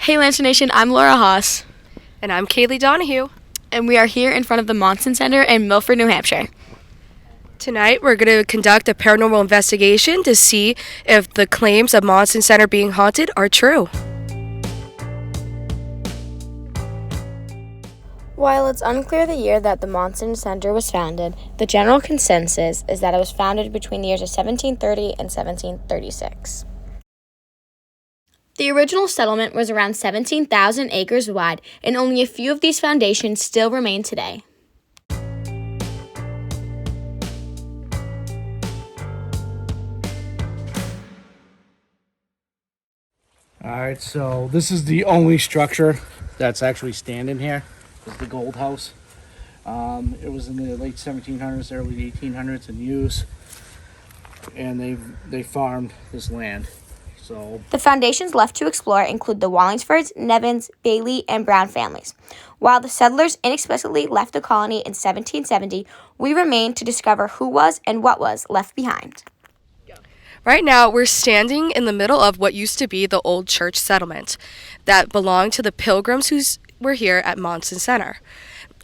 Hey Lancer Nation, I'm Laura Haas. And I'm Kaylie Donahue. And we are here in front of the Monson Center in Milford, New Hampshire. Tonight we're going to conduct a paranormal investigation to see if the claims of Monson Center being haunted are true. While it's unclear the year that the Monson Center was founded, the general consensus is that it was founded between the years of 1730 and 1736. The original settlement was around 17,000 acres wide, and only a few of these foundations still remain today. Alright, so this is the only structure that's actually standing here. Is the Gold House. It was in the late 1700s, early 1800s in use, and they farmed this land. So the foundations left to explore include the Wallingsfords, Nevins, Bailey, and Brown families. While the settlers inexplicably left the colony in 1770, we remain to discover who was and what was left behind. Right now, we're standing in the middle of what used to be the old church settlement that belonged to the pilgrims who were here at Monson Center.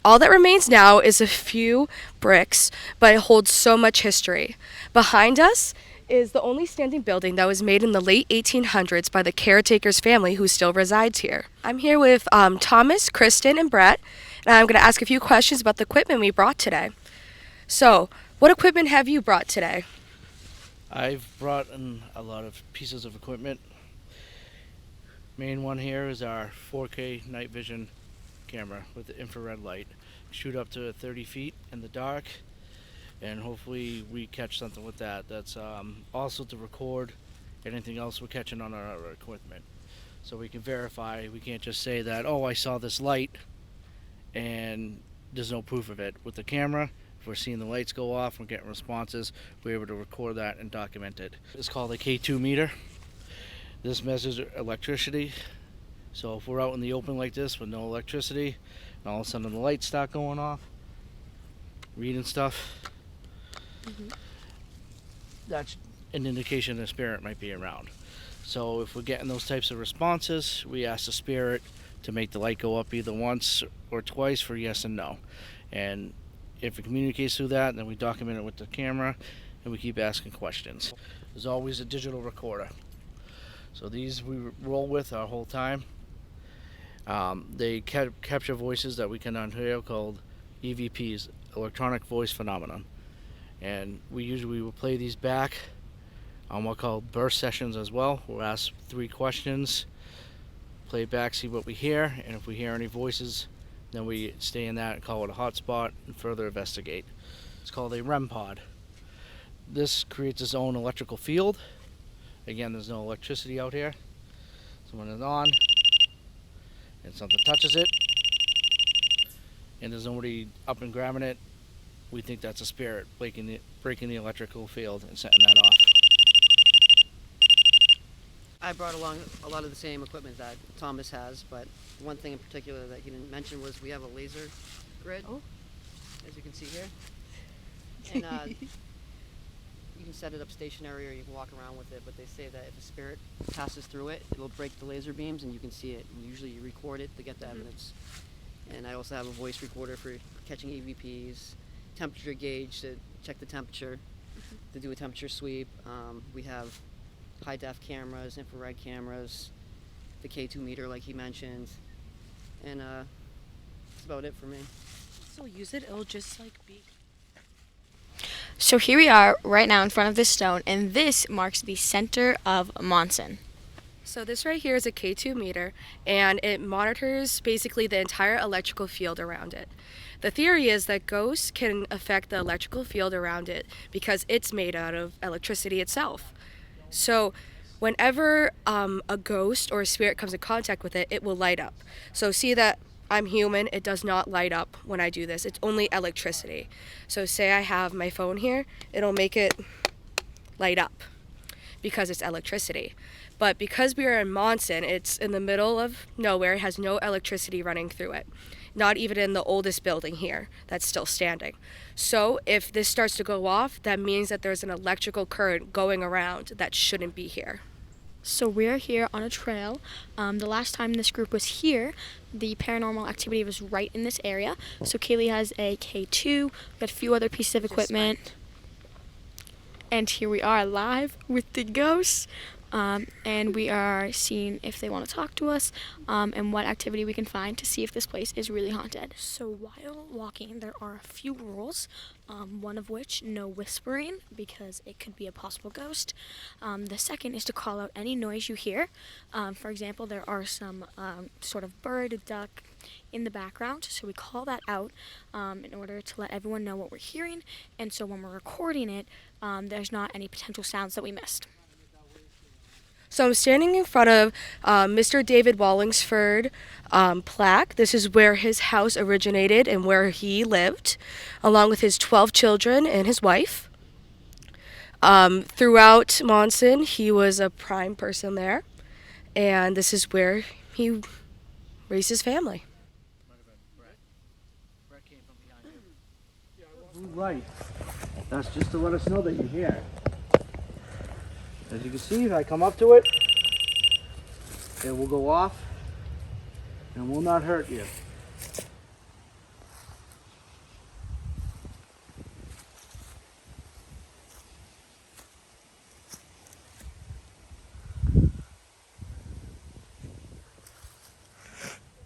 All that remains now is a few bricks, but it holds so much history. Behind us is the only standing building that was made in the late 1800s by the caretaker's family who still resides here. I'm here with Thomas, Krystin, and Brett, and I'm going to ask a few questions about the equipment we brought today. So, what equipment have you brought today? I've brought in a lot of pieces of equipment. Main one here is our 4K night vision camera with the infrared light. Shoot up to 30 feet in the dark, and hopefully we catch something with that. That's also to record anything else we're catching on our equipment, so we can verify. We can't just say that, oh, I saw this light and there's no proof of it. With the camera, if we're seeing the lights go off, we're getting responses, we're able to record that and document it. It's called a K2 meter. This measures electricity. So if we're out in the open like this with no electricity, and all of a sudden the lights start going off, reading stuff, that's an indication the spirit might be around. So if we're getting those types of responses, we ask the spirit to make the light go up either once or twice for yes and no. And if it communicates through that, then we document it with the camera, and we keep asking questions. There's always a digital recorder. So these we roll with our whole time. They capture voices that we cannot hear, called EVPs, electronic voice phenomenon. And we usually will play these back on what called burst sessions as well. We'll ask 3 questions, play it back, see what we hear, and if we hear any voices, then we stay in that and call it a hotspot and further investigate. It's called a Rempod. This creates its own electrical field. Again, there's no electricity out here. So when it's on and something touches it and there's nobody up and grabbing it, we think that's a spirit breaking the electrical field and setting that off. I brought along a lot of the same equipment that Thomas has, but one thing in particular that he didn't mention was we have a laser grid, as you can see here. And you can set it up stationary or you can walk around with it, but they say that if a spirit passes through it, it'll break the laser beams and you can see it. And usually you record it to get the evidence. And I also have a voice recorder for catching EVPs, temperature gauge to check the temperature, to do a temperature sweep. We have high def cameras, infrared cameras, the K2 meter like he mentioned, and that's about it for me. So use it, it'll just be. So here we are right now in front of this stone, and this marks the center of Monson. So this right here is a K2 meter, and it monitors basically the entire electrical field around it. The theory is that ghosts can affect the electrical field around it because it's made out of electricity itself. So whenever a ghost or a spirit comes in contact with it, it will light up. So see that I'm human, it does not light up when I do this. It's only electricity. So say I have my phone here, it'll make it light up because it's electricity. But because we are in Monson, it's in the middle of nowhere, it has no electricity running through it. Not even in the oldest building here that's still standing. So if this starts to go off, that means that there's an electrical current going around that shouldn't be here. So we're here on a trail. The last time this group was here, the paranormal activity was right in this area. So Kaylee has a K2, we got a few other pieces of equipment. And here we are live with the ghosts. And we are seeing if they want to talk to us and what activity we can find to see if this place is really haunted. So while walking, there are a few rules, one of which, no whispering, because it could be a possible ghost. The second is to call out any noise you hear. For example, there are some sort of bird, duck in the background, so we call that out in order to let everyone know what we're hearing, and so when we're recording it, there's not any potential sounds that we missed. So I'm standing in front of Mr. David Wallingsford plaque. This is where his house originated and where he lived, along with his 12 children and his wife. Throughout Monson, he was a prime person there, and this is where he raised his family. Right. That's just to let us know that you're here. As you can see, if I come up to it, it will go off and will not hurt you.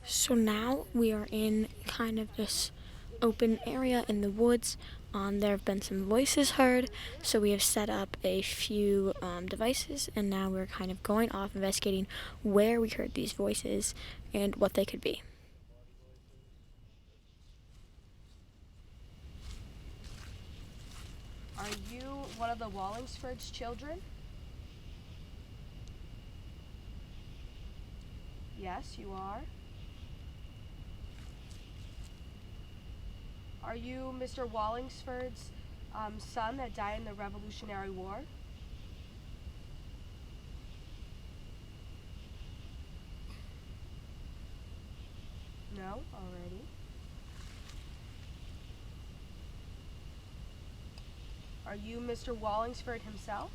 So now we are in kind of this open area in the woods. There have been some voices heard, so we have set up a few devices, and now we're kind of going off investigating where we heard these voices and what they could be. Are you one of the Wallingsford's children? Yes, you are. Are you Mr. Wallingsford's son that died in the Revolutionary War? No? Alrighty. Are you Mr. Wallingsford himself?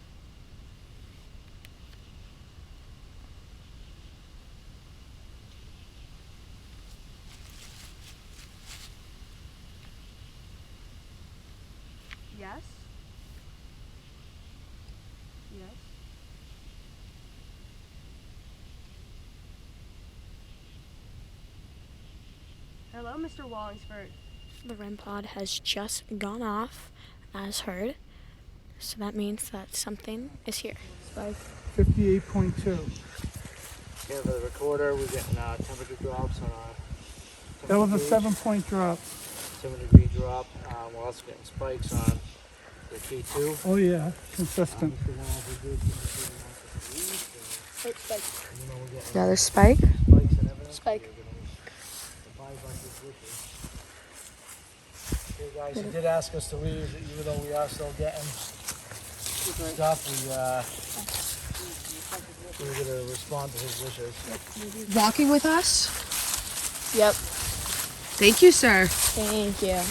Yes? Yes? Hello, Mr. Wallingsford. The Rempod has just gone off, as heard, so that means that something is here. 58.2. Yeah, for the recorder, we're getting temperature drops on our That was a temperature 7-point drop. 7-degree drop. We're also getting spikes on the K2. Oh yeah, consistent. Another spike? Spike. Okay guys, he did ask us to leave, even though we are still getting stuff. We're going to respond to his wishes. Walking with us? Yep. Thank you, sir. Thank you.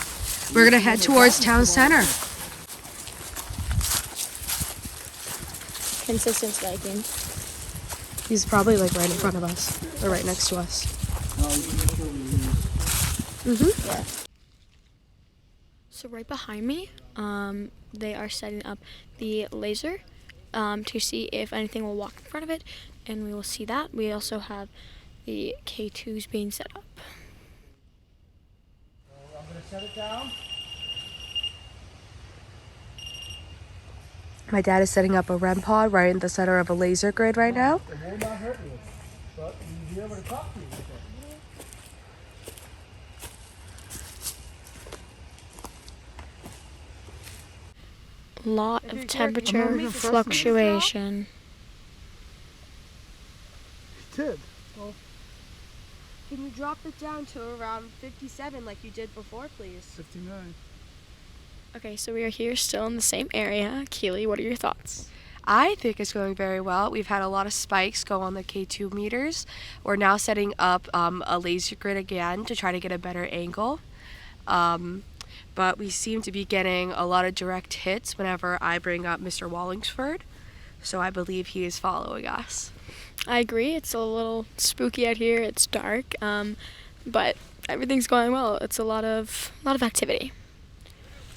We're going to head towards town center. Consistent spiking. He's probably like right in front of us, or right next to us. Yeah. So right behind me, they are setting up the laser to see if anything will walk in front of it, and we will see that. We also have the K2s being set up. I'm going to set it down. My dad is setting up a Rempod right in the center of a laser grid right now. It will not hurt you, but you'll be able to talk to you with it. Lot of temperature fluctuation. Did. Can you drop it down to around 57 like you did before, please? 59. Okay, so we are here still in the same area. Kaylee, what are your thoughts? I think it's going very well. We've had a lot of spikes go on the K2 meters. We're now setting up a laser grid again to try to get a better angle. But we seem to be getting a lot of direct hits whenever I bring up Mr. Wallingsford. so I believe he is following us. I agree. It's a little spooky out here. It's dark, but everything's going well. It's a lot of activity.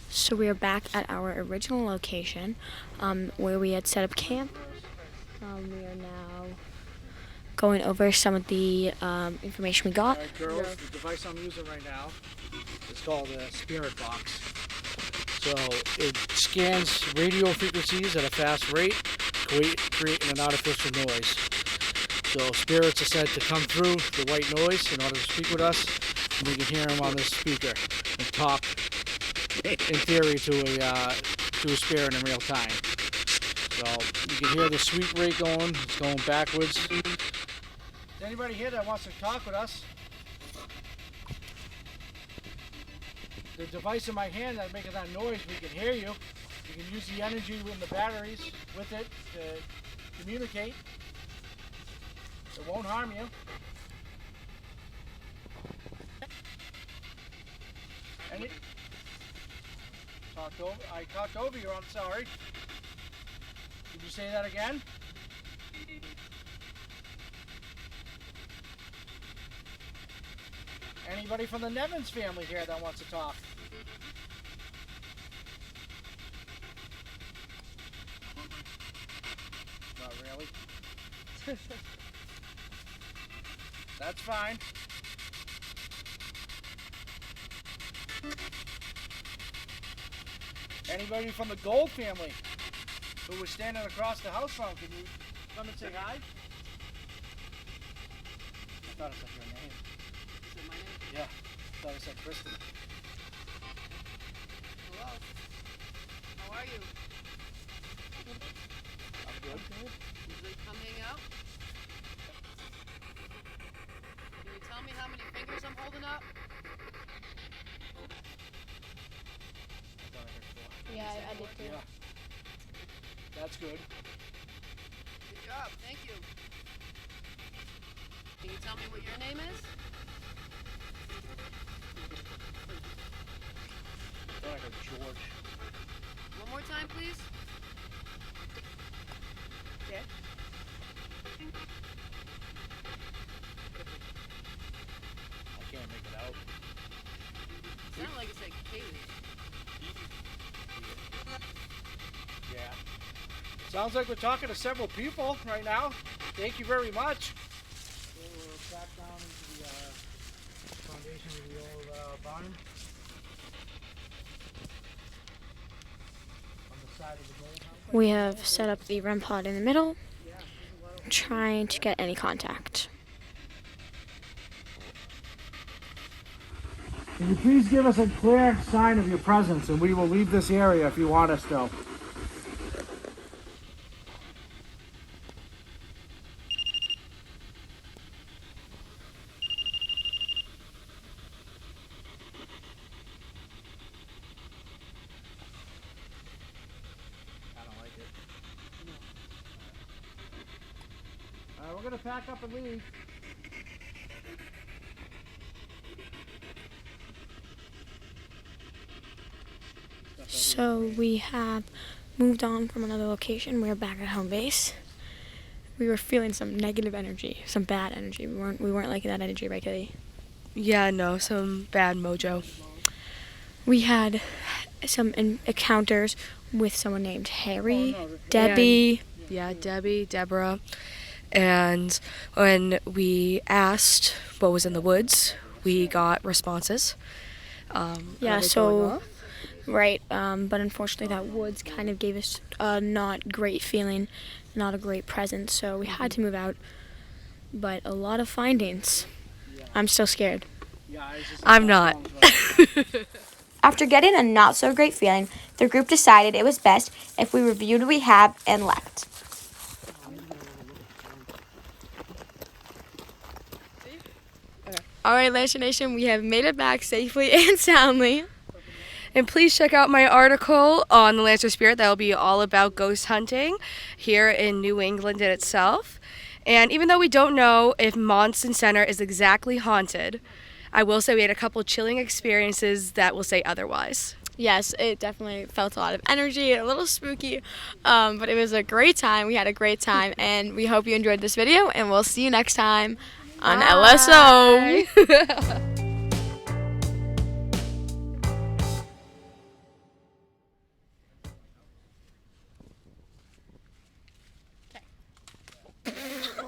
So we are back at our original location, where we had set up camp. We are now going over some of the information we got. All right, girls, the device I'm using right now is called a spirit box. So it scans radio frequencies at a fast rate, creating an artificial noise. So spirits are said to come through the white noise in order to speak with us, and we can hear them on this speaker and talk, in theory, to a spirit in real time. So you can hear the sweep rate going. It's going backwards. Is anybody here that wants to talk with us? The device in my hand that's making that noise, we can hear you. You can use the energy in the batteries with it to communicate. It won't harm you. I talked over you, I'm sorry. Did you say that again? Anybody from the Nevins family here that wants to talk? Not really. That's fine. Anybody from the Gold family who was standing across the house from, can you come and say hi? I thought it said your name. Is it my name? Yeah, I thought it said Krystin. Hello. How are you? I'm good. Usually come hang out? Can you tell me how many fingers I'm holding up? I thought I heard 4. Yeah, I did too. Yeah. That's good. Good job, thank you. Can you tell me what your name is? I thought I heard George. One more time, please. Okay. I can't make it out. It sounded like it said Kaylie. Yeah. Sounds like we're talking to several people right now. Thank you very much. So we're back down into the foundation of the old barn. On the side of the gold house. We have set up the Rempod in the middle, trying to get any contact. Can you please give us a clear sign of your presence, and we will leave this area if you want us to. I don't like it. We're gonna pack up and leave. So we have moved on from another location. We're back at home base. We were feeling some negative energy, some bad energy. We weren't liking that energy, right, Kaylie? Yeah, no, some bad mojo. We had some encounters with someone named Harry, Debbie. Yeah, Debbie, Deborah. And when we asked what was in the woods, we got responses. Yeah, so, right, but unfortunately that woods kind of gave us a not great feeling, not a great presence, so we had to move out. But a lot of findings. I'm still scared. I'm not. After getting a not so great feeling, the group decided it was best if we reviewed what we have and left. All right, Lancer Nation, we have made it back safely and soundly. And please check out my article on the Lancer Spirit. That will be all about ghost hunting here in New England in itself. And even though we don't know if Monson Center is exactly haunted, I will say we had a couple chilling experiences that will say otherwise. Yes, it definitely felt a lot of energy, a little spooky, but it was a great time. We had a great time, and we hope you enjoyed this video, and we'll see you next time on LSO.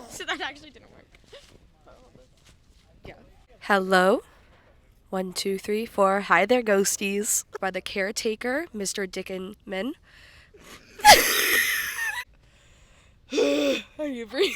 So that actually didn't work. Hello. 1, 2, 3, 4. Hi there, ghosties. By the caretaker, Mr. Dickinman. Are you breathing?